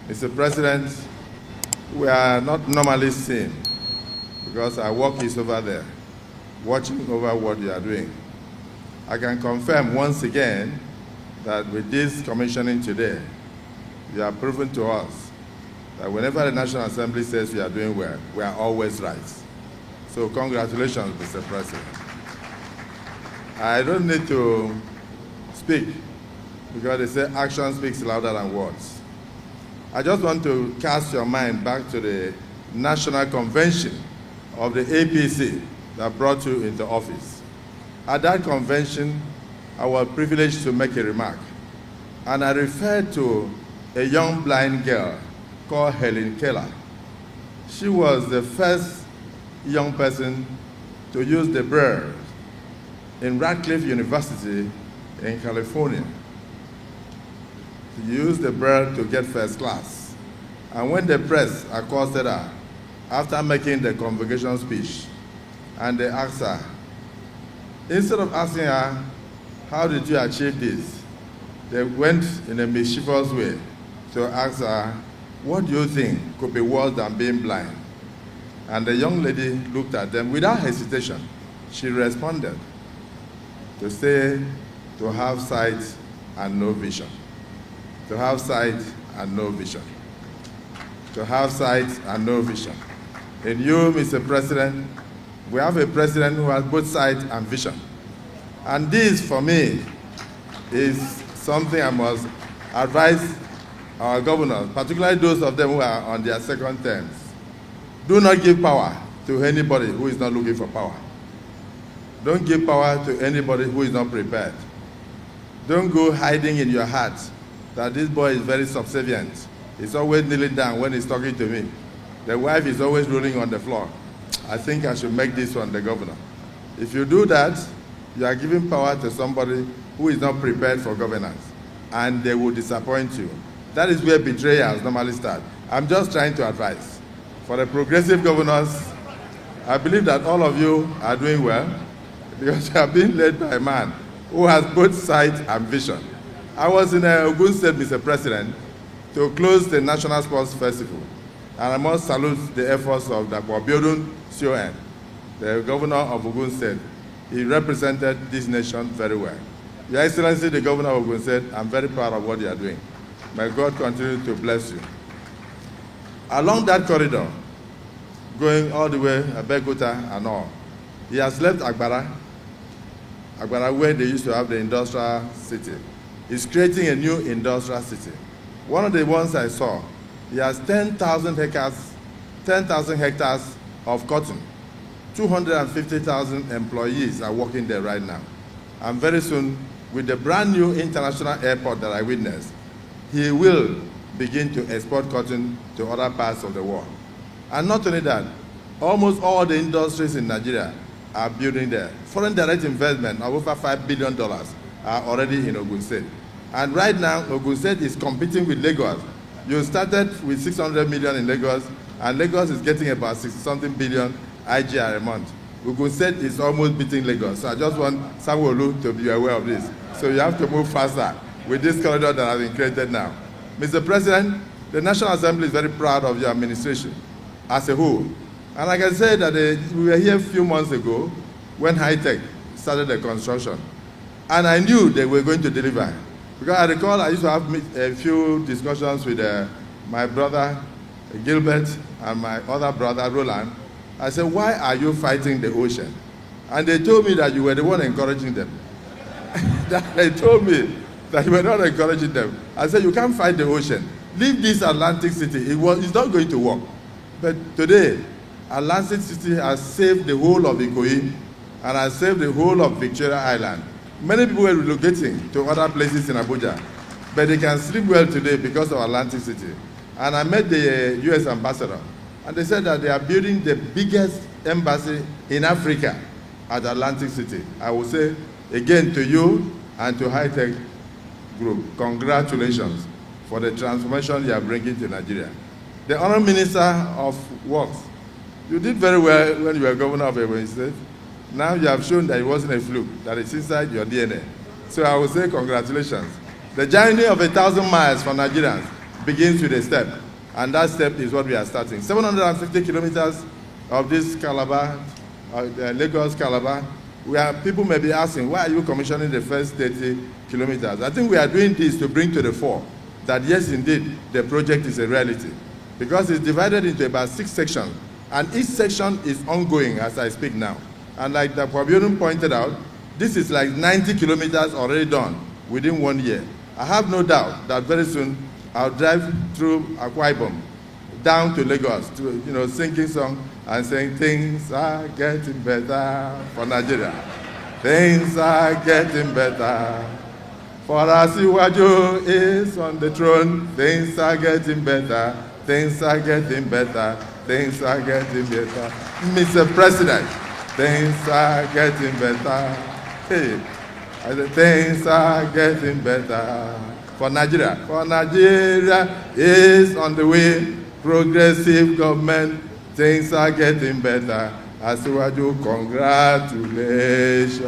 Mr. President, we are not normally seen because our work is over there, watching over what you are doing. I can confirm once again that with this commissioning today, you have proven to us that whenever the National Assembly says we are doing well, we are always right. So congratulations, Mr. President. I don't need to speak because they say action speaks louder than words. I just want to cast your mind back to the National Convention of the APC that brought you into office. At that convention, I was privileged to make a remark, and I referred to a young blind girl called Helen Keller. She was the first young person to use the braille in Radcliffe University in California. She used the braille to get first class. And when the press accosted her after making the convocation speech, and they asked her, instead of asking her, how did you achieve this? They went in a mischievous way to ask her, what do you think could be worse than being blind? And the young lady looked at them without hesitation. She responded to say, to have sight and no vision. To have sight and no vision. To have sight and no vision. In you, Mr. President, we have a president who has both sight and vision. And this, for me, is something I must advise our governors, particularly those of them who are on their second terms. Do not give power to anybody who is not looking for power. Don't give power to anybody who is not prepared. Don't go hiding in your heart that this boy is very subservient. He's always kneeling down when he's talking to me. The wife is always rolling on the floor. I think I should make this one the governor. If you do that, you are giving power to somebody who is not prepared for governance, and they will disappoint you. That is where betrayals normally start. I'm just trying to advise. For the progressive governors, I believe that all of you are doing well because you are being led by a man who has both sight and vision. I was in Ogun State, Mr. President, to close the National Sports Festival. And I must salute the efforts of Dr. Biodun Sion, the governor of Ogun State. He represented this nation very well. Your Excellency, the governor of Ogun State, I'm very proud of what you are doing. May God continue to bless you. Along that corridor, going all the way to Abeokuta and all, he has left Agbara where they used to have the industrial city. He's creating a new industrial city. One of the ones I saw, he has 10,000 hectares of cotton. 250,000 employees are working there right now. And very soon, with the brand new international airport that I witnessed, he will begin to export cotton to other parts of the world. And not only that, almost all the industries in Nigeria are building there. Foreign direct investment of over $5 billion are already in Ogun State. And right now, Ogun State is competing with Lagos. You started with 600 million in Lagos, and Lagos is getting about 60-something billion IGR a month. Ogun State is almost beating Lagos. So I just want Sanwo-Olu to be aware of this. So you have to move faster with this corridor that has been created now. Mr. President, the National Assembly is very proud of your administration as a whole. And I can say that we were here a few months ago when High-Tech started the construction. And I knew they were going to deliver. Because I recall I used to have a few discussions with my brother Gilbert and my other brother Roland. I said, why are you fighting the ocean? And they told me that you were the one encouraging them. They told me that you were not encouraging them. I said, you can't fight the ocean. Leave this Atlantic City. It's not going to work. But today, Atlantic City has saved the whole of Ikoyi and has saved the whole of Victoria Island. Many people were relocating to other places in Abuja, but they can sleep well today because of Atlantic City. And I met the U.S. ambassador, and they said that they are building the biggest embassy in Africa at Atlantic City. I will say again to you and to High-Tech Group, congratulations for the transformation you are bringing to Nigeria. The Honourable Minister of Works, you did very well when you were governor of Ebonyi State. Now you have shown that it wasn't a fluke, that it's inside your DNA. So I will say congratulations. The journey of 1,000 miles for Nigerians begins with a step, and that step is what we are starting. 750 kilometers of this Calabar, Lagos-Calabar. People may be asking, why are you commissioning the first 30 kilometers? I think we are doing this to bring to the fore that yes, indeed, the project is a reality, because it's divided into about 6 sections, and each section is ongoing as I speak now. And like the Akpabio pointed out, this is like 90 kilometers already done within 1 year. I have no doubt that very soon I'll drive through Akwa Ibom down to Lagos to singing song and saying things are getting better for Nigeria. Things are getting better. For Asiwaju is on the throne, things are getting better, things are getting better, things are getting better. Mr. President, things are getting better. Hey, I said, things are getting better for Nigeria. For Nigeria is on the way, progressive government, things are getting better. Asiwaju, congratulations.